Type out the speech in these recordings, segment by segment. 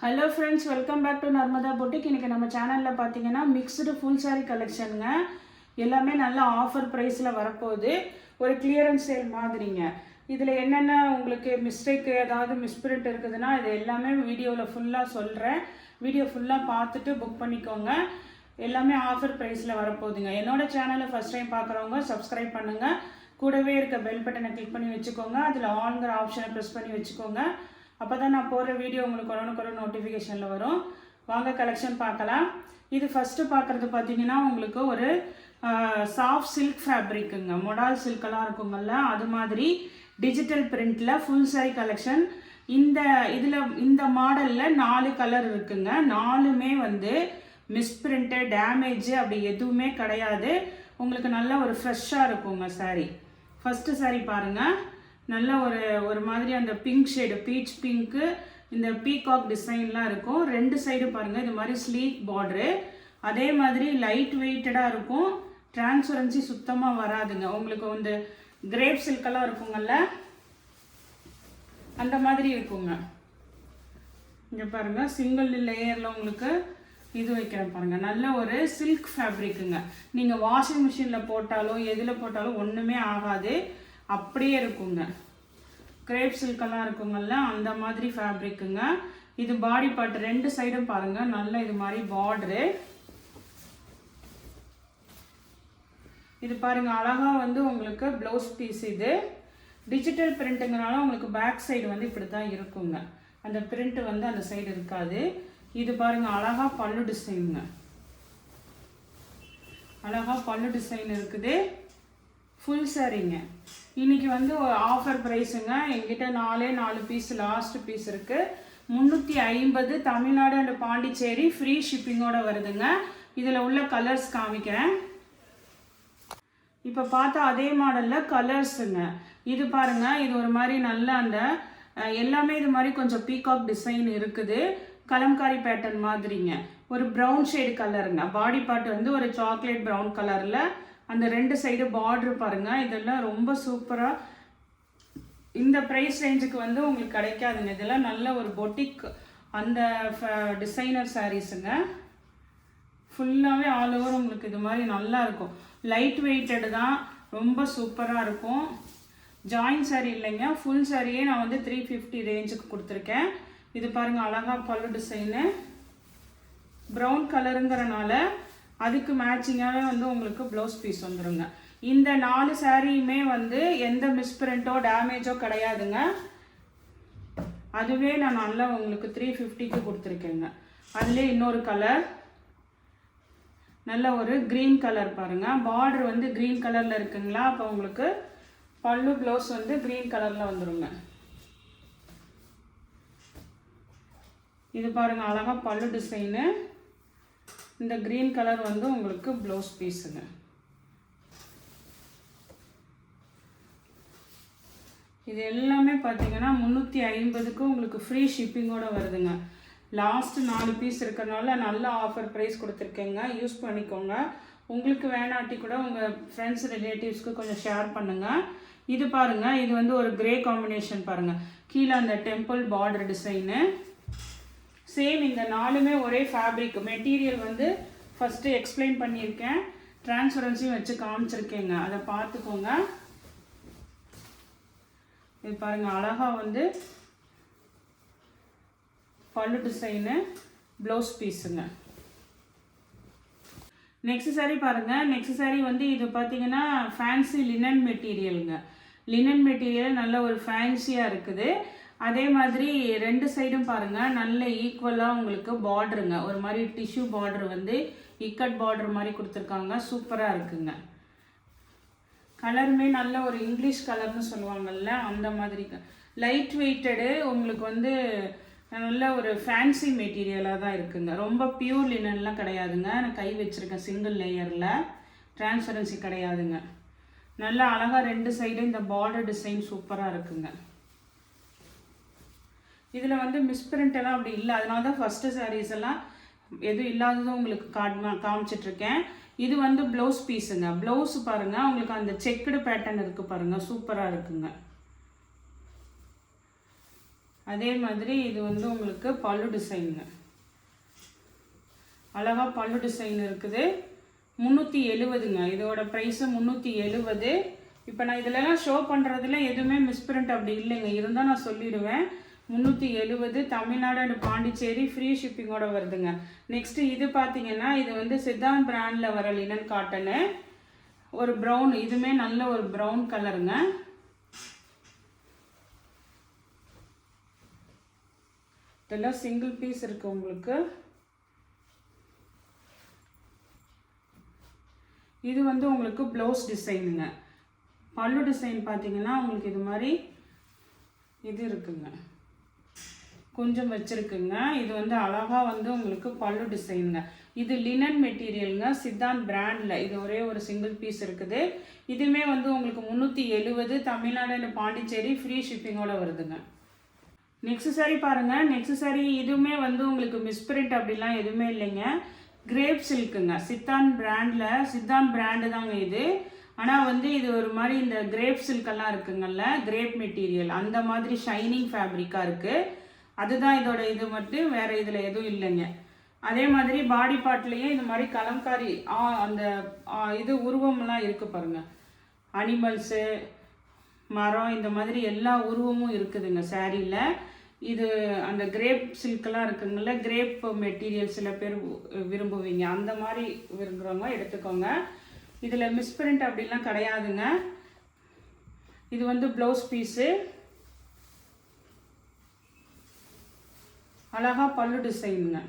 Hello friends, welcome back to Narmada boutique. இன்றைக்கி நம்ம சேனலில் பார்த்தீங்கன்னா மிக்ஸ்டு ஃபுல் சாரீ கலெக்ஷனுங்க. எல்லாமே நல்ல ஆஃபர் ப்ரைஸில் வரப்போகுது. ஒரு கிளியரன்ஸ் சேல் மாதிரிங்க. இதில் என்னென்ன உங்களுக்கு மிஸ்டேக்கு ஏதாவது மிஸ்பிரிண்ட் இருக்குதுன்னா இது எல்லாமே வீடியோவில் ஃபுல்லாக சொல்கிறேன். வீடியோ ஃபுல்லாக பார்த்துட்டு புக் பண்ணிக்கோங்க. எல்லாமே ஆஃபர் ப்ரைஸில் வரப்போகுதுங்க. என்னோடய சேனலை ஃபஸ்ட் டைம் பார்க்குறவங்க சப்ஸ்கிரைப் பண்ணுங்கள். கூடவே இருக்க பெல் பட்டனை கிளிக் பண்ணி வச்சுக்கோங்க. அதில் ஆன்கிற ஆப்ஷனை ப்ரெஸ் பண்ணி வச்சுக்கோங்க. அப்போ தான் நான் போடுற வீடியோ உங்களுக்கு உடனுக்குடன் நோட்டிஃபிகேஷனில் வரும். வாங்க கலெக்ஷன் பார்க்கலாம். இது ஃபஸ்ட்டு பார்க்குறது பார்த்தீங்கன்னா உங்களுக்கு ஒரு சாஃப்ட் சில்க் ஃபேப்ரிக்குங்க. மொடால் சில்கெல்லாம் இருக்குங்கள்ல, அது மாதிரி டிஜிட்டல் பிரிண்டில் ஃபுல் சாரி கலெக்ஷன். இந்த மாடலில் 4 கலர் இருக்குங்க. 4மே வந்து மிஸ்பிரிண்ட்டு டேமேஜு அப்படி எதுவுமே கிடையாது. உங்களுக்கு நல்ல ஒரு ஃப்ரெஷ்ஷாக இருக்குங்க சாரீ. ஃபஸ்ட்டு சாரீ பாருங்கள். நல்ல ஒரு மாதிரி அந்த பிங்க் ஷேடு, பீச் பிங்க்கு, இந்த பீகாக் டிசைன்லாம் இருக்கும். 2 சைடு பாருங்கள் இது மாதிரி ஸ்லீக் பார்டரு. அதே மாதிரி லைட் வெயிட்டடாக இருக்கும். டிரான்ஸ்பரன்சி சுத்தமாக வராதுங்க. உங்களுக்கு வந்து கிரேப் சில்கெல்லாம் இருக்குங்கள்ல, அந்த மாதிரி இருக்குங்க. இங்கே பாருங்கள், சிங்கிள் லேயரில் உங்களுக்கு இது வைக்கிறேன் பாருங்கள். நல்ல ஒரு சில்க் ஃபேப்ரிக்குங்க. நீங்கள் வாஷிங் மிஷினில் போட்டாலும் எதில் போட்டாலும் ஒன்றுமே ஆகாது, அப்படியே இருக்குங்க. கிரேப் சில்கெல்லாம் இருக்குங்கள்ல, அந்த மாதிரி ஃபேப்ரிக்குங்க. இது பாடி பார்ட் 2 சைடும் பாருங்கள். நல்ல இது மாதிரி பார்டரு. இது பாருங்கள், அழகாக வந்து உங்களுக்கு ப்ளவுஸ் பீஸ். இது டிஜிட்டல் பிரிண்ட்டுங்கனால உங்களுக்கு பேக் சைடு வந்து இப்படி தான் இருக்குங்க. அந்த பிரிண்ட் வந்து அந்த சைடு இருக்காது. இது பாருங்கள், அழகாக பல்லு டிசைனுங்க. அழகாக பல்லு டிசைன் இருக்குது. ஃபுல் சாரீங்க. இன்றைக்கி வந்து ஆஃபர் ப்ரைஸுங்க. எங்கிட்ட 4 பீஸ் லாஸ்ட் பீஸ் இருக்குது. 350 தமிழ்நாடு அண்ட் பாண்டிச்சேரி ஃப்ரீ ஷிப்பிங்கோடு வருதுங்க. இதில் உள்ள கலர்ஸ் காமிக்கிறேன். இப்போ பார்த்தா அதே மாடலில் கலர்ஸுங்க. இது பாருங்கள், இது ஒரு மாதிரி நல்ல அந்த எல்லாமே இது மாதிரி கொஞ்சம் பீகாக் டிசைன் இருக்குது. கலம்காரி பேட்டர்ன் மாதிரிங்க. ஒரு ப்ரௌன் ஷேடு கலருங்க. பாடி பார்ட் வந்து ஒரு சாக்லேட் ப்ரௌன் கலரில் அந்த 2 சைடு பார்டர் பாருங்கள். இதெல்லாம் ரொம்ப சூப்பராக இந்த ப்ரைஸ் ரேஞ்சுக்கு வந்து உங்களுக்கு கிடைக்காதுங்க. இதெல்லாம் நல்ல ஒரு பொட்டிக் அந்த டிசைனர் சாரீஸுங்க. ஃபுல்லாகவே ஆல் ஓவர் உங்களுக்கு இது மாதிரி நல்லா இருக்கும். லைட் வெயிட்டடு தான், ரொம்ப சூப்பராக இருக்கும். ஜாயின் சாரீ இல்லைங்க, ஃபுல் சாரியே நான் வந்து 350 ரேஞ்சுக்கு கொடுத்துருக்கேன். இது பாருங்கள், அழகாக பல்லு டிசைனு. ப்ரௌன் கலருங்கிறனால அதுக்கு மேட்சிங்காகவே வந்து உங்களுக்கு ப்ளவுஸ் பீஸ் வந்துடுங்க. இந்த 4 சாரியுமே வந்து எந்த மிஸ்பிரிண்ட்டோ டேமேஜோ கிடையாதுங்க. அதுவே நான் நல்லா உங்களுக்கு 350க்கு கொடுத்துருக்கேங்க. அதுலேயே இன்னொரு கலர், நல்ல ஒரு க்ரீன் கலர் பாருங்கள். பார்டர் வந்து க்ரீன் கலரில் இருக்குங்களா, அப்போ உங்களுக்கு பல்லு ப்ளவுஸ் வந்து க்ரீன் கலரில் வந்துடுங்க. இது பாருங்கள், அழகாக பல்லு டிசைனு. இந்த க்ரீன் கலர் வந்து உங்களுக்கு ப்ளவுஸ் பீஸுங்க. இது எல்லாமே பார்த்தீங்கன்னா 350க்கு உங்களுக்கு ஃப்ரீ ஷிப்பிங்கோடு வருதுங்க. லாஸ்ட் 4 பீஸ் இருக்கிறனால நல்ல ஆஃபர் ப்ரைஸ் கொடுத்துருக்கேங்க. யூஸ் பண்ணிக்கோங்க. உங்களுக்கு வேணாட்டி கூட உங்கள் ஃப்ரெண்ட்ஸ் ரிலேட்டிவ்ஸ்க்கு கொஞ்சம் ஷேர் பண்ணுங்கள். இது பாருங்கள், இது வந்து ஒரு கிரே காம்பினேஷன் பாருங்கள். கீழே அந்த டெம்பிள் பார்டர் டிசைனு. சேம் இந்த 4மே ஒரே ஃபேப்ரிக். மெட்டீரியல் வந்து ஃபஸ்ட்டு எக்ஸ்பிளைன் பண்ணியிருக்கேன், டிரான்ஸ்பரன்சியும் வச்சு காமிச்சிருக்கேங்க, அதை பார்த்துக்கோங்க. இது பாருங்கள், அழகாக வந்து பல்லு டிசைனு, ப்ளவுஸ் பீஸுங்க. நெக்ஸ்ட் சாரீ பாருங்கள். நெக்ஸ்ட் சாரீ வந்து இது பார்த்தீங்கன்னா ஃபேன்சி லினன் மெட்டீரியலுங்க. லினன் மெட்டீரியல் நல்ல ஒரு ஃபேன்சியாக இருக்குது. அதே மாதிரி 2 சைடும் பாருங்கள், நல்ல ஈக்குவலாக உங்களுக்கு பார்டருங்க. ஒரு மாதிரி டிஷ்யூ பார்டர் வந்து இக்கட் பார்டர் மாதிரி கொடுத்துருக்காங்க. சூப்பராக இருக்குங்க. கலருமே நல்ல ஒரு இங்கிலீஷ் கலர்னு சொல்லுவாங்கள்ல, அந்த மாதிரி லைட் வெயிட்டடு. உங்களுக்கு வந்து நல்ல ஒரு ஃபேன்சி மெட்டீரியலாக தான் இருக்குங்க. ரொம்ப பியூர் லினன்லாம் கிடையாதுங்க. நான் கை வச்சுருக்கேன் சிங்கிள் லேயரில். டிரான்ஸ்பரன்சி கிடையாதுங்க. நல்லா அழகாக 2 சைடும் இந்த பார்டர் டிசைன் சூப்பராக இருக்குங்க. இதில் வந்து மிஸ்பிரிண்ட் எல்லாம் அப்படி இல்லை. அதனால தான் ஃபஸ்ட்டு சாரீஸ் எல்லாம் எதுவும் இல்லாததும் உங்களுக்கு காமிச்சிட்ருக்கேன். இது வந்து ப்ளவுஸ் பீஸுங்க. ப்ளவுஸ் பாருங்கள், உங்களுக்கு அந்த செக்குடு பேட்டர்ன் இருக்குது பாருங்கள், சூப்பராக இருக்குங்க. அதே மாதிரி இது வந்து உங்களுக்கு பல்லு டிசைனுங்க. அழகாக பல்லு டிசைன் இருக்குது. 370ங்க. இதோட ப்ரைஸு 370. இப்போ நான் இதிலலாம் ஷோ பண்ணுறதுல எதுவுமே மிஸ்பிரிண்ட் அப்படி இல்லைங்க, இருந்தால் நான் சொல்லிடுவேன். 370 தமிழ்நாடு அண்ட் பாண்டிச்சேரி ஃப்ரீ ஷிப்பிங்கோட வருதுங்க. நெக்ஸ்ட்டு இது பார்த்தீங்கன்னா இது வந்து சித்தாந்த் பிராண்டில் வர லினன் காட்டனு. ஒரு ப்ரௌன், இதுவுமே நல்ல ஒரு ப்ரௌன் கலருங்க. இதெல்லாம் சிங்கிள் பீஸ் இருக்குது உங்களுக்கு. இது வந்து உங்களுக்கு ப்ளவுஸ் டிசைனுங்க. பல்லு டிசைன் பார்த்தீங்கன்னா உங்களுக்கு இது மாதிரி இது இருக்குங்க, கொஞ்சம் வச்சுருக்குங்க. இது வந்து அழகாக வந்து உங்களுக்கு பல்லு டிசைனுங்க. இது லினன் மெட்டீரியலுங்க, சித்தாந்த் பிராண்டில். இது ஒரே ஒரு சிங்கிள் பீஸ் இருக்குது. இதுவுமே வந்து உங்களுக்கு 370 தமிழ்நாடு அண்ட் பாண்டிச்சேரி ஃப்ரீ ஷிப்பிங்கோட வருதுங்க. நெக்ஸ்ட் சாரி பாருங்கள். நெக்ஸ்ட் சாரி இதுவுமே வந்து உங்களுக்கு மிஸ்பிரிண்ட் அப்படிலாம் எதுவுமே இல்லைங்க. கிரேப் சில்க்குங்க, சித்தாந்த் பிராண்டில். சித்தாந்த் பிராண்டு தாங்க இது. ஆனால் வந்து இது ஒரு மாதிரி இந்த கிரேப் சில்கெல்லாம் இருக்குங்கல்ல, கிரேப் மெட்டீரியல், அந்த மாதிரி ஷைனிங் ஃபேப்ரிக்காக இருக்குது. அதுதான் இதோட இது மட்டும், வேறு இதில் எதுவும் இல்லைங்க. அதே மாதிரி பாடி பார்ட்லேயும் இந்த மாதிரி கலம்காரி அந்த இது உருவம்லாம் இருக்குது பாருங்கள். அனிமல்ஸு, மரம், இந்த மாதிரி எல்லா உருவமும் இருக்குதுங்க சாரியில். இது அந்த கிரேப் சில்கெல்லாம் இருக்குங்கள்ல, கிரேப் மெட்டீரியல் சில பேர் விரும்புவீங்க, அந்த மாதிரி விரும்புகிறவங்க எடுத்துக்கோங்க. இதில் மிஸ்பிரிண்ட் அப்படிலாம் கிடையாதுங்க. இது வந்து ப்ளவுஸ் பீஸு. அழகாக பல்லு டிசைனுங்க.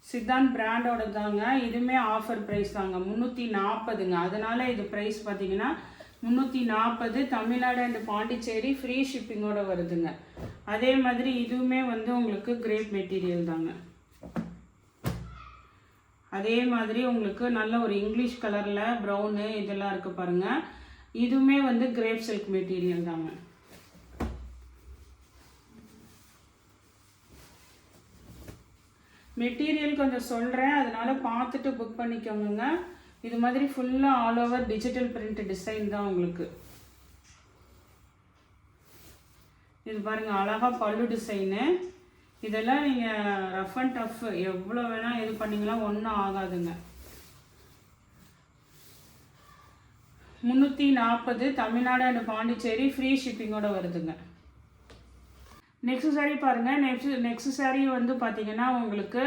சித்தாந்த் பிராண்டோட தாங்க. இதுவுமே ஆஃபர் ப்ரைஸ் தாங்க, 340ங்க. அதனால் இது ப்ரைஸ் பார்த்தீங்கன்னா 340 தமிழ்நாடு அண்ட் பாண்டிச்சேரி ஃப்ரீ ஷிப்பிங்கோட வருதுங்க. அதே மாதிரி இதுவுமே வந்து உங்களுக்கு கிரேப் மெட்டீரியல் தாங்க. அதே மாதிரி உங்களுக்கு நல்ல ஒரு இங்கிலீஷ் கலரில் ப்ரௌனு இதெல்லாம் இருக்குது பாருங்கள். இதுவுமே வந்து கிரேப் சில்க் மெட்டீரியல் தாங்க. மெட்டீரியல் கொஞ்சம் சொல்கிறேன், அதனால் பார்த்துட்டு புக் பண்ணிக்கோங்க. இது மாதிரி ஃபுல்லாக all over digital print design தான் உங்களுக்கு. இது பாருங்கள், அழகாக பல்லு டிசைனு. இதெல்லாம் நீங்கள் ரஃப் அண்ட் டஃப் எவ்வளோ வேணால் இது பண்ணிங்களா, ஒன்றும் ஆகாதுங்க. 340 தமிழ்நாடு அண்ட் பாண்டிச்சேரி ஃப்ரீ ஷிப்பிங்கோட வருதுங்க. நெக்ஸ்ட் சாரீ பாருங்கள். நெக்ஸ்ட் சாரீ வந்து பார்த்தீங்கன்னா உங்களுக்கு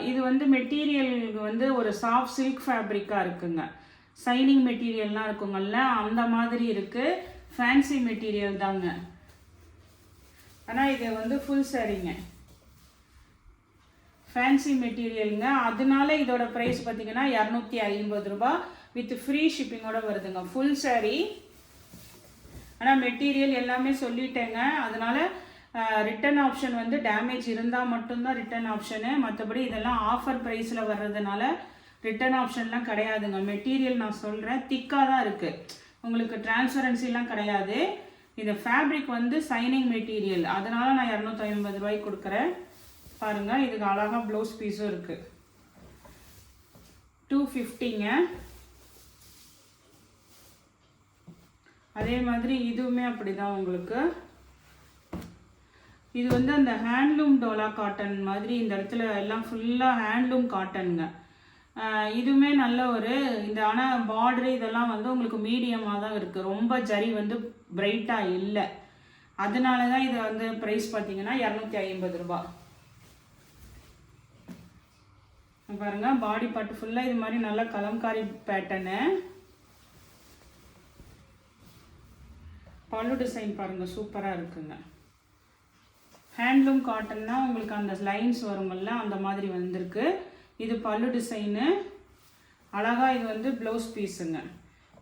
இது வந்து மெட்டீரியல் வந்து ஒரு சாஃப்ட் சில்க் ஃபேப்ரிக்காக இருக்குங்க. சைனிங் மெட்டீரியல்லாம் இருக்குங்கள்ல, அந்த மாதிரி இருக்குது. ஃபேன்சி மெட்டீரியல் தாங்க. ஆனால் இது வந்து ஃபுல் சாரீங்க, ஃபேன்சி மெட்டீரியலுங்க. அதனால இதோட ப்ரைஸ் பார்த்தீங்கன்னா 250 ரூபா வித் ஃப்ரீ ஷிப்பிங்கோட வருதுங்க. ஃபுல் சாரீ. ஆனால் மெட்டீரியல் எல்லாமே சொல்லிட்டேங்க. அதனால் ரிட்டன் ஆப்ஷன் வந்து டேமேஜ் இருந்தால் மட்டும்தான் ரிட்டன் ஆப்ஷனு. மற்றபடி இதெல்லாம் ஆஃபர் ப்ரைஸில் வர்றதுனால ரிட்டன் ஆப்ஷன்லாம் கிடையாதுங்க. மெட்டீரியல் நான் சொல்கிறேன் திக்காக தான் இருக்குது, உங்களுக்கு டிரான்ஸ்பரன்சிலாம் கிடையாது. இந்த ஃபேப்ரிக் வந்து சைனிங் மெட்டீரியல், அதனால் நான் 250 ரூபாய்க்கு கொடுக்குறேன். பாருங்கள், இதுக்கு அழகாக ப்ளவுஸ் பீஸும் இருக்குது. 250ங்க. அதே மாதிரி இதுவுமே அப்படி தான் உங்களுக்கு. இது வந்து அந்த ஹேண்ட்லூம் டோலா காட்டன் மாதிரி, இந்த இடத்துல எல்லாம் ஃபுல்லாக ஹேண்ட்லூம் காட்டனுங்க. இதுவுமே நல்ல ஒரு இந்த, ஆனால் பார்டரு இதெல்லாம் வந்து உங்களுக்கு மீடியமாக தான் இருக்குது, ரொம்ப ஜரி வந்து பிரைட்டாக இல்லை. அதனால தான் இதை வந்து ப்ரைஸ் பார்த்தீங்கன்னா 250 ரூபா. பாருங்கள், பாடி பார்ட் ஃபுல்லாக இது மாதிரி நல்லா கலம்காரி பேட்டர்னு. பல்லு டிசைன் பாருங்கள், சூப்பராக இருக்குங்க. ஹேண்ட்லூம் காட்டன்னா உங்களுக்கு அந்த லைன்ஸ் வருங்கள்ல, அந்த மாதிரி வந்திருக்கு. இது பல்லு டிசைனு. அழகாக இது வந்து ப்ளவுஸ் பீஸுங்க.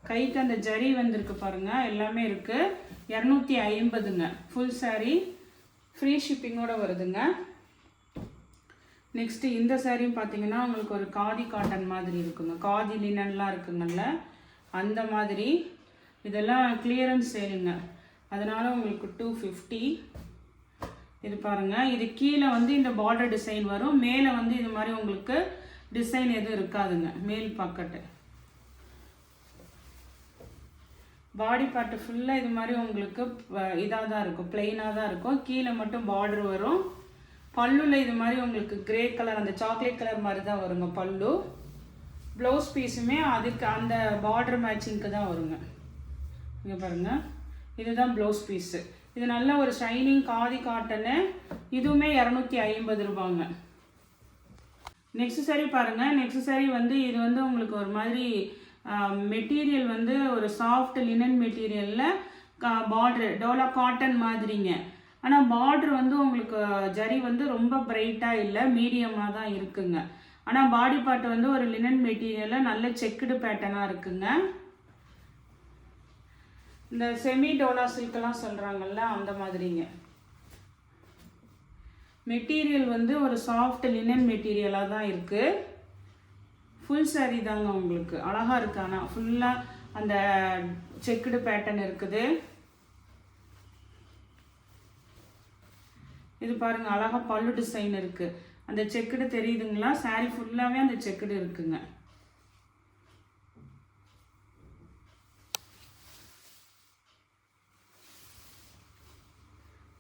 கைக்கு அந்த ஜரி வந்திருக்கு பாருங்கள், எல்லாமே இருக்குது. 250ங்க. ஃபுல் சாரீ ஃப்ரீ ஷிப்பிங்கோட வருதுங்க. நெக்ஸ்ட்டு இந்த சாரியும் பார்த்தீங்கன்னா உங்களுக்கு ஒரு காதி காட்டன் மாதிரி இருக்குங்க, காதி லினன்லாம் இருக்குங்கல்ல, அந்த மாதிரி. இதெல்லாம் கிளியரன்ஸ் சேலுங்க, அதனால் உங்களுக்கு 250. இது பாருங்கள், இது கீழே வந்து இந்த பார்டர் டிசைன் வரும், மேலே வந்து இது மாதிரி உங்களுக்கு டிசைன் எதுவும் இருக்காதுங்க. மேல் பாக்கெட்டு பாடி பார்ட்டு ஃபுல்லாக இது மாதிரி உங்களுக்கு இதாக தான் இருக்கும், பிளெயினாக தான் இருக்கும். கீழே மட்டும் பார்டர் வரும். பல்லுல இது மாதிரி உங்களுக்கு கிரே கலர், அந்த சாக்லேட் கலர் மாதிரி தான் வருங்க பல்லு. ப்ளவுஸ் பீஸுமே அதுக்கு அந்த பார்டர் மேட்சிங்க்கு தான் வருங்க. இங்கே பாருங்கள், இதுதான் ப்ளவுஸ் பீஸு. இது நல்ல ஒரு ஷைனிங் காதி காட்டனு. இதுவுமே 250 ரூபாங்க. நெக்ஸ்ட் சாரி பாருங்கள். நெக்ஸ்ட் சாரி வந்து இது வந்து உங்களுக்கு ஒரு மாதிரி மெட்டீரியல் வந்து ஒரு சாஃப்ட் லினன் மெட்டீரியலில் பார்டர் டோலா காட்டன் மாதிரிங்க. ஆனால் பார்டர் வந்து உங்களுக்கு ஜரி வந்து ரொம்ப பிரைட்டாக இல்லை, மீடியமாக தான் இருக்குங்க. ஆனால் பாடி பார்ட் வந்து ஒரு லினன் மெட்டீரியலில் நல்ல செக்குடு பேட்டர்னாக இருக்குங்க. இந்த செமி டோலா சில்கெல்லாம் சொல்கிறாங்கல்ல அந்த மாதிரிங்க. மெட்டீரியல் வந்து ஒரு சாஃப்ட் லினன் மெட்டீரியலாக தான் இருக்குது. ஃபுல் சாரீ தாங்க உங்களுக்கு. அழகாக இருக்கு. ஆனால் ஃபுல்லாக அந்த செக்குடு பேட்டர்ன் இருக்குது. இது பாருங்கள், அழகாக பல்லு டிசைன் இருக்குது. அந்த செக்குடு தெரியுதுங்களா? சாரீ ஃபுல்லாகவே அந்த செக்குடு இருக்குங்க.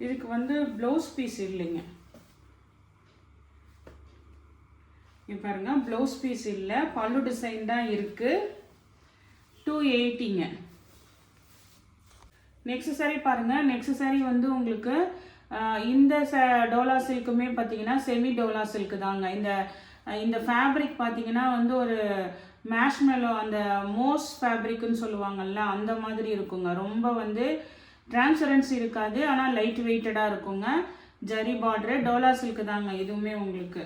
இதுக்கு வந்து ப்ளவுஸ் பீஸ் இல்லைங்க. இங்கே பாருங்கள், ப்ளவுஸ் பீஸ் இல்லை, பல்லு டிசைன் தான் இருக்குது. 280ங்க. நெக்ஸ்ட் சாரீ பாருங்கள். நெக்ஸ்ட் சாரீ வந்து உங்களுக்கு இந்த டோலா சில்க்குமே பார்த்தீங்கன்னா செமி டோலா சில்க்கு தாங்க. இந்த ஃபேப்ரிக் பார்த்தீங்கன்னா வந்து ஒரு மேஷ்மெலோ, அந்த மோஸ் ஃபேப்ரிக்குன்னு சொல்லுவாங்கள்ல அந்த மாதிரி இருக்குங்க. ரொம்ப வந்து டிரான்ஸ்பரன்சி இருக்காது, ஆனால் லைட் வெயிட்டடாக இருக்குங்க. ஜரி பார்டரு டோலா சில்க்கு தாங்க. இதுவுமே உங்களுக்கு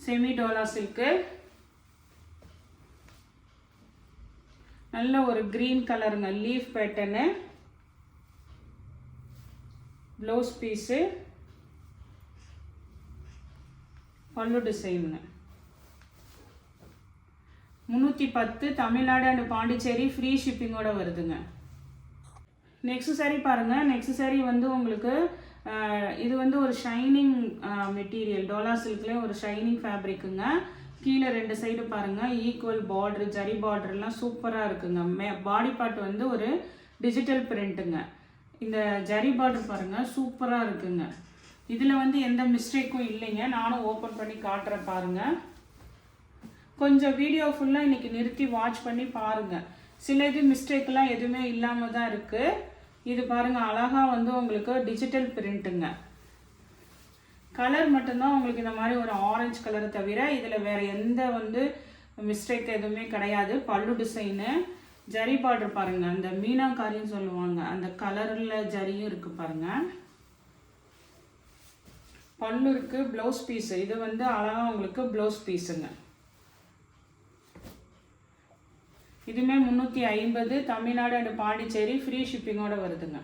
செமி டோலா சில்க்கு. நல்ல ஒரு க்ரீன் கலருங்க, லீஃப் பேட்டர்னு. ப்ளவுஸ் பீஸு, பல்லு டிசைனுங்க. 310 தமிழ்நாடு அண்ட் பாண்டிச்சேரி ஃப்ரீ ஷிப்பிங்கோட வருதுங்க. நெக்ஸ்ட் சாரீ பாருங்கள். நெக்ஸ்ட் சாரீ வந்து உங்களுக்கு இது வந்து ஒரு ஷைனிங் மெட்டீரியல், டோலா சில்க்லேயே ஒரு ஷைனிங் ஃபேப்ரிக்குங்க. கீழே 2 சைடு பாருங்கள் ஈக்குவல் பார்டரு, ஜரி பார்டர்லாம் சூப்பராக இருக்குங்க. பாடி பார்ட் வந்து ஒரு டிஜிட்டல் பிரிண்ட்டுங்க. இந்த ஜரி பார்டர் பாருங்கள் சூப்பராக இருக்குங்க. இதில் வந்து எந்த மிஸ்டேக்கும் இல்லைங்க. நானும் ஓப்பன் பண்ணி காட்டுறேன் பாருங்கள். கொஞ்சம் வீடியோ ஃபுல்லாக இன்றைக்கி நிறுத்தி வாட்ச் பண்ணி பாருங்கள். சில இது மிஸ்டேக்கெலாம் எதுவுமே இல்லாமல் தான் இருக்குது. இது பாருங்கள், அழகாக வந்து உங்களுக்கு டிஜிட்டல் பிரிண்ட்டுங்க. கலர் மட்டும்தான் உங்களுக்கு இந்த மாதிரி ஒரு ஆரஞ்சு கலரை தவிர இதில் வேறு எந்த வந்து மிஸ்டேக் எதுவுமே கிடையாது. பல்லு டிசைனு, ஜரி பார்டர் பாருங்கள், அந்த மீனாக்காரின்னு சொல்லுவாங்க அந்த கலரில் ஜரியும் இருக்குது பாருங்கள். பல்லு இருக்குது, ப்ளவுஸ் பீஸு. இது வந்து அழகாக உங்களுக்கு ப்ளவுஸ் பீஸுங்க. இதுவுமே 350 தமிழ்நாடு அண்ட் பாண்டிச்சேரி ஃப்ரீ ஷிப்பிங்கோட வருதுங்க.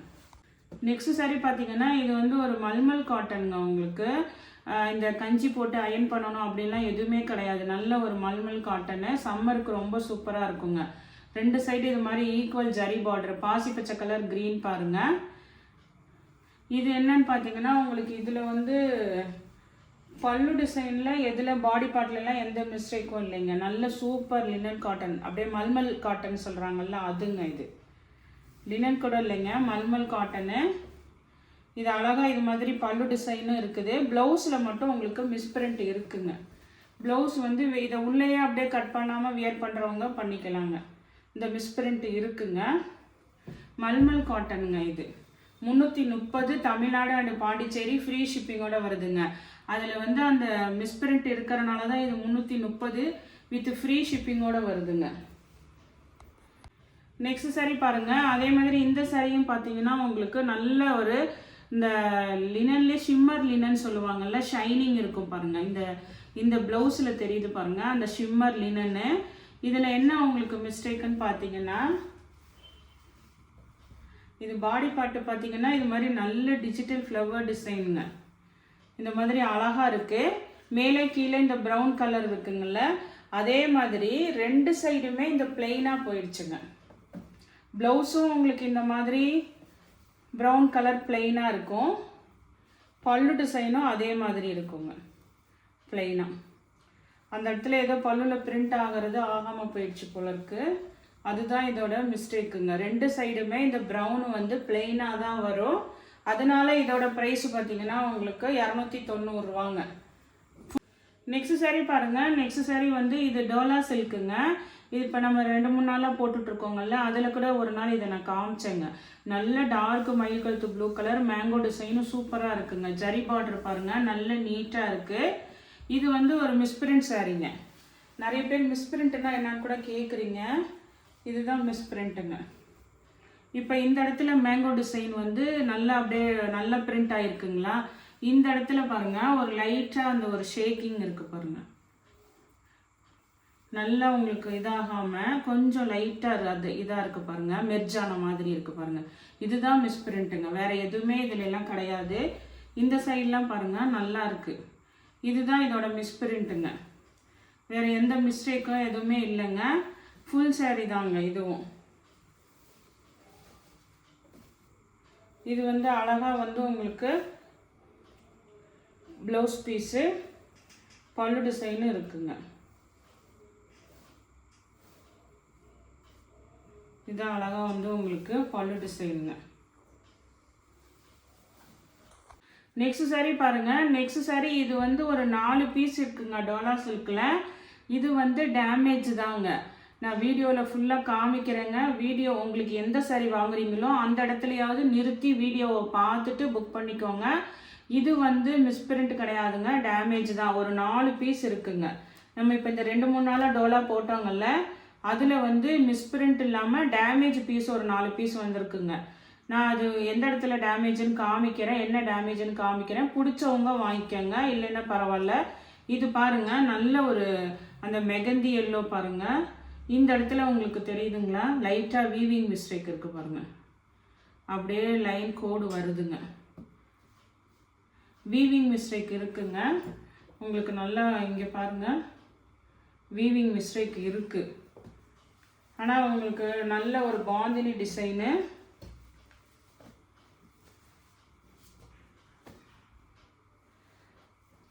நெக்ஸ்ட் சாரீ பார்த்தீங்கன்னா இது வந்து ஒரு மல்மல் காட்டனுங்க. உங்களுக்கு இந்த கஞ்சி போட்டு அயன் பண்ணணும் அப்படின்லாம் எதுவுமே கிடையாது. நல்ல ஒரு மல்மல் காட்டனு. சம்மருக்கு ரொம்ப சூப்பராக இருக்குங்க. 2 சைடு இது மாதிரி ஈக்குவல் ஜரி பார்டர், பாசி பச்சை கலர் க்ரீன் பாருங்கள். இது என்னன்னு பார்த்தீங்கன்னா உங்களுக்கு இதில் வந்து பல்லு டிசைனில் எதில் பாடி பார்ட்லலாம் எந்த மிஸ்டேக்கும் இல்லைங்க. நல்ல சூப்பர் லினன் காட்டன், அப்படியே மல்மல் காட்டன் சொல்கிறாங்கல்ல அதுங்க. இது லினன் கூட இல்லைங்க, மல்மல் காட்டனு. இது அழகாக இது மாதிரி பல்லு டிசைனும் இருக்குது. ப்ளவுஸில் மட்டும் உங்களுக்கு மிஸ்பிரிண்ட் இருக்குங்க. ப்ளவுஸ் வந்து இதை உள்ளேயே அப்படியே கட் பண்ணாமல் வியர் பண்ணுறவங்க பண்ணிக்கலாங்க. இந்த மிஸ்பிரிண்ட் இருக்குங்க. மல்மல் காட்டனுங்க. இது 330 தமிழ்நாடு அண்ட் பாண்டிச்சேரி ஃப்ரீ ஷிப்பிங்கோட வருதுங்க. அதில் வந்து அந்த மிஸ்பிரிண்ட் இருக்கிறனால தான் இது 330 வித் ஃப்ரீ ஷிப்பிங்கோட வருதுங்க. நெக்ஸ்ட் சாரீ பாருங்கள். அதே மாதிரி இந்த சாரியும் பார்த்தீங்கன்னா உங்களுக்கு நல்ல ஒரு இந்த லினன்லேயே ஷிம்மர் லினன் சொல்லுவாங்கல்ல, ஷைனிங் இருக்கும் பாருங்கள். இந்த ப்ளவுஸில் தெரியுது பாருங்கள் அந்த ஷிம்மர் லினன்னு. இதில் என்ன உங்களுக்கு மிஸ்டேக்குன்னு பார்த்தீங்கன்னா இது பாடி பார்ட்டு பார்த்தீங்கன்னா இது மாதிரி நல்ல டிஜிட்டல் ஃப்ளவர் டிசைனுங்க. இந்த மாதிரி அழகாக இருக்குது. மேலே கீழே இந்த ப்ரௌன் கலர் இருக்குங்கள்ல அதே மாதிரி 2 சைடுமே இந்த பிளெயினாக போயிடுச்சுங்க. ப்ளவுஸும் உங்களுக்கு இந்த மாதிரி ப்ரௌன் கலர் பிளெயினாக இருக்கும். பல்லு டிசைனும் அதே மாதிரி இருக்குங்க பிளெயினாக. அந்த இடத்துல ஏதோ பல்லுவில் பிரிண்ட் ஆகிறது ஆகாமல் போயிடுச்சு போல இருக்குது. அதுதான் இதோட மிஸ்டேக்குங்க. 2 சைடுமே இந்த ப்ரௌன் வந்து பிளெயினாக தான் வரும். அதனால இதோட ப்ரைஸ் பார்த்தீங்கன்னா உங்களுக்கு 290 ரூபாங்க. நெக்ஸ்ட் சாரீ பாருங்கள். நெக்ஸ்ட் சாரீ வந்து இது டோலா சில்க்குங்க. இது இப்போ நம்ம 2-3 நாளாக போட்டுட்ருக்கோங்கல்ல, அதில் கூட ஒரு நாள் இதை நான் காமிச்சேங்க. நல்ல டார்க் மயில் கழுத்து ப்ளூ கலர், மேங்கோ டிசைனும் சூப்பராக இருக்குங்க. ஜரி பார்டர் பாருங்கள், நல்ல நீட்டாக இருக்குது. இது வந்து ஒரு மிஸ்பிரிண்ட் சாரீங்க. நிறைய பேர் மிஸ்பிரிண்ட்னா என்னன்னு கூட கேட்குறீங்க. இதுதான் மிஸ்பிரிண்ட்டுங்க. இப்போ இந்த இடத்துல மேங்கோ டிசைன் வந்து நல்லா அப்படியே நல்லா பிரிண்ட் ஆகிருக்குங்களா. இந்த இடத்துல பாருங்கள் ஒரு லைட்டாக அந்த ஒரு ஷேக்கிங் இருக்குது பாருங்கள். நல்லா உங்களுக்கு இதாகாமல் கொஞ்சம் லைட்டாக அது இதாக இருக்குது பாருங்கள், மெர்ஜான மாதிரி இருக்குது பாருங்கள். இதுதான் மிஸ்பிரிண்ட்டுங்க. வேறு எதுவுமே இதில் எல்லாம் கிடையாது. இந்த சைட்லாம் பாருங்கள் நல்லா இருக்குது. இதுதான் இதோட மிஸ்பிரிண்ட்டுங்க. வேறு எந்த மிஸ்டேக்கும் எதுவுமே இல்லைங்க. ஃபுல் சாரீ தாங்க இதுவும். இது வந்து அழகாக வந்து உங்களுக்கு ப்ளவுஸ் பீஸு பல்லு டிசைனு இருக்குங்க. இதான் அழகாக வந்து உங்களுக்கு பல்லு டிசைனுங்க. நெக்ஸ்ட் சாரீ பாருங்கள். நெக்ஸ்ட் சாரீ இது வந்து ஒரு 4 பீஸ் இருக்குங்க டோலா சில்கில். இது வந்து டேமேஜ் தாங்க. நான் வீடியோவில் ஃபுல்லாக காமிக்கிறேங்க. வீடியோ உங்களுக்கு எந்த சாரீ வாங்குறீங்களோ அந்த இடத்துலையாவது நிறுத்தி வீடியோவை பார்த்துட்டு புக் பண்ணிக்கோங்க. இது வந்து மிஸ்பிரிண்ட் கிடையாதுங்க, டேமேஜ் தான். ஒரு 4 பீஸ் இருக்குங்க. நம்ம இப்போ இந்த 2-3 நாளாக டோலா போட்டோங்கல்ல, அதில் வந்து மிஸ்பிரிண்ட் இல்லாமல் டேமேஜ் பீஸ் ஒரு 4 பீஸ் வந்திருக்குங்க. நான் அது எந்த இடத்துல டேமேஜுன்னு காமிக்கிறேன், என்ன டேமேஜுன்னு காமிக்கிறேன். பிடிச்சவங்க வாங்கிக்கோங்க, இல்லைன்னா பரவாயில்ல. இது பாருங்கள் நல்ல ஒரு அந்த மெகந்தி எல்லோ பாருங்கள். இந்த இடத்துல உங்களுக்கு தெரியுதுங்களா, லைட்டாக வீவிங் மிஸ்டேக் இருக்குது பாருங்கள். அப்படியே லைன் கோடு வருதுங்க, வீவிங் மிஸ்டேக் இருக்குங்க. உங்களுக்கு நல்லா இங்கே பாருங்கள் வீவிங் மிஸ்டேக் இருக்குது. ஆனால் உங்களுக்கு நல்ல ஒரு பாந்தினி டிசைனு.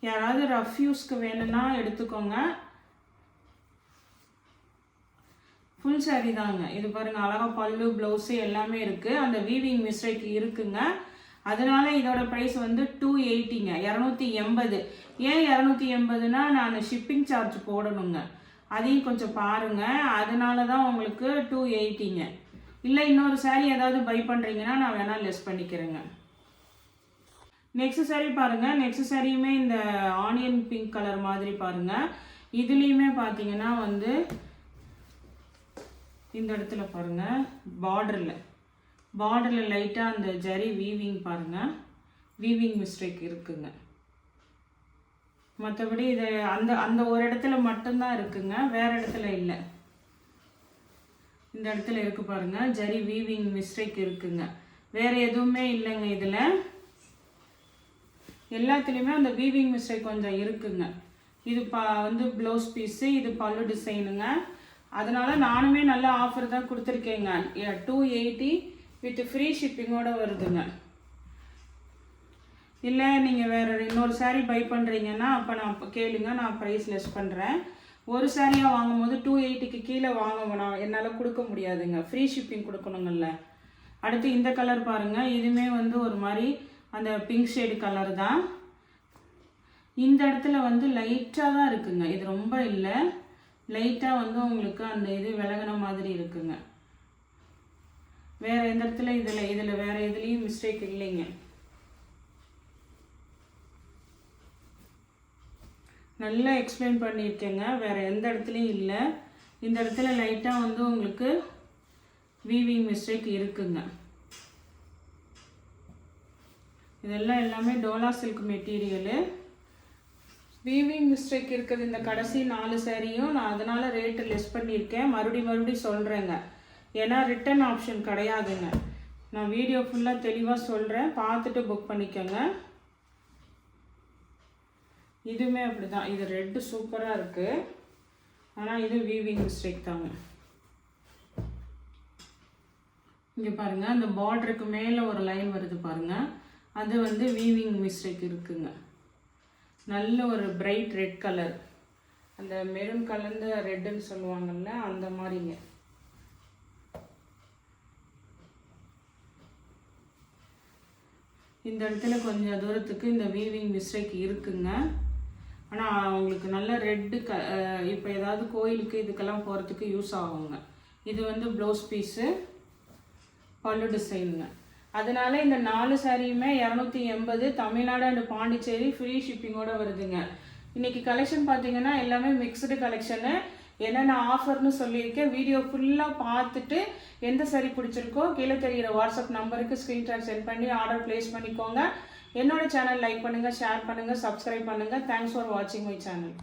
யாராவது ரஃப் யூஸ்க்கு வேணும்னா எடுத்துக்கோங்க. ஃபுல் சாரீ தாங்க இது. பாருங்கள் அழகாக பல்லு ப்ளவுஸு எல்லாமே இருக்குது. அந்த வீவிங் மிஸ்டேக் இருக்குங்க. அதனால இதோட ப்ரைஸ் வந்து 280ங்க, 280. ஏன் 280னா நான் ஷிப்பிங் சார்ஜ் போடணுங்க, அதையும் கொஞ்சம் பாருங்கள். அதனால தான் உங்களுக்கு 280ங்க. இல்லை இன்னொரு சாரீ ஏதாவது பை பண்ணுறீங்கன்னா நான் வேணால் லெஸ் பண்ணிக்கிறேங்க. நெக்ஸ்ட் சாரீ பாருங்கள். நெக்ஸ்ட் சாரியுமே இந்த ஆனியன் பிங்க் கலர் மாதிரி பாருங்கள். இதுலேயுமே பார்த்தீங்கன்னா வந்து இந்த இடத்துல பாருங்கள் பார்டரில் லைட்டாக அந்த ஜரி வீவிங் பாருங்கள், வீவிங் மிஸ்டேக் இருக்குங்க. மற்றபடி இது அந்த அந்த ஒரு இடத்துல மட்டும்தான் இருக்குங்க, வேறு இடத்துல இல்லை. இந்த இடத்துல இருக்குது பாருங்கள் ஜரி வீவிங் மிஸ்டேக் இருக்குங்க, வேறு எதுவுமே இல்லைங்க. இதில் எல்லாத்துலேயுமே அந்த வீவிங் மிஸ்டேக் கொஞ்சம் இருக்குங்க. இது வந்து ப்ளவுஸ் பீஸு, இது பல்லு டிசைனுங்க. அதனால் நானுமே நல்ல ஆஃபர் தான் கொடுத்துருக்கேங்க. 280 வித் ஃப்ரீ ஷிப்பிங்கோடு வருதுங்க. இல்லை நீங்கள் வேறு இன்னொரு சாரீ பை பண்ணுறீங்கன்னா அப்போ நான் கேளுங்க, நான் ப்ரைஸ் லெஸ் பண்ணுறேன். ஒரு சாரியாக வாங்கும் போது 280க்கு கீழே நான் என்னால் கொடுக்க முடியாதுங்க, ஃப்ரீ ஷிப்பிங் கொடுக்கணுங்கல்ல. அடுத்து இந்த கலர் பாருங்கள். இதுவுமே வந்து ஒரு மாதிரி அந்த பிங்க் ஷேடு கலர் தான். இந்த இடத்துல வந்து லைட்டாக தான் இருக்குங்க, இது ரொம்ப இல்லை, லைட்டாக வந்து உங்களுக்கு அந்த இது விலகின மாதிரி இருக்குங்க. வேறு எந்த இடத்துல இதில் வேறு எதுலேயும் மிஸ்டேக் இல்லைங்க. நல்லா எக்ஸ்பிளைன் பண்ணியிருக்கேங்க, வேறு எந்த இடத்துலையும் இல்லை. இந்த இடத்துல லைட்டாக வந்து உங்களுக்கு வீவிங் மிஸ்டேக் இருக்குங்க. இதெல்லாம் எல்லாமே Dola silk material. Weaving mistake இருக்குது இந்த கடைசி 4 சாரியும். நான் அதனால் ரேட்டு லெஸ் பண்ணியிருக்கேன். மறுபடியும் சொல்கிறேங்க, ஏன்னா ரிட்டன் ஆப்ஷன் கிடையாதுங்க. நான் வீடியோ ஃபுல்லாக தெளிவாக சொல்கிறேன், பார்த்துட்டு புக் பண்ணிக்கோங்க. இதுவுமே அப்படி தான். இது ரெட்டு சூப்பராக இருக்குது, ஆனால் இது வீவிங் மிஸ்டேக் தாங்க. இங்கே பாருங்கள் அந்த பார்டருக்கு மேலே ஒரு லைன் வருது பாருங்கள், அது வந்து வீவிங் மிஸ்டேக் இருக்குங்க. நல்ல ஒரு பிரைட் ரெட் கலர், அந்த மெரூன் கலர்ந்த ரெட்டுன்னு சொல்லுவாங்கள்ல அந்த மாதிரிங்க. இந்த இடத்துல கொஞ்சம் தூரத்துக்கு இந்த வீவிங் மிஸ்டேக் இருக்குங்க. ஆனால் உங்களுக்கு நல்ல ரெட்டு இப்போ ஏதாவது கோயிலுக்கு இதுக்கெல்லாம் போகிறதுக்கு யூஸ் ஆகுங்க. இது வந்து ப்ளவுஸ் பீஸு, பல்லு டிசைனுங்க. அதனால இந்த 4 சாரியுமே 280 தமிழ்நாடு அண்ட் பாண்டிச்சேரி ஃப்ரீ ஷிப்பிங்கோடு வருதுங்க. இன்றைக்கி கலெக்ஷன் பார்த்தீங்கன்னா எல்லாமே மிக்சடு கலெக்ஷனு. என்னென்ன ஆஃபர்னு சொல்லியிருக்கேன். வீடியோ ஃபுல்லாக பார்த்துட்டு எந்த சாரி பிடிச்சிருக்கோ கீழே தெரிகிற வாட்ஸ்அப் நம்பருக்கு ஸ்க்ரீன்ஷாட் சென்ட் பண்ணி ஆர்டர் ப்ளேஸ் பண்ணிக்கோங்க. என்னோட சேனல் லைக் பண்ணுங்கள், ஷேர் பண்ணுங்கள், சப்ஸ்கிரைப் பண்ணுங்கள். தேங்க்ஸ் ஃபார் வாட்சிங் மை சேனல்.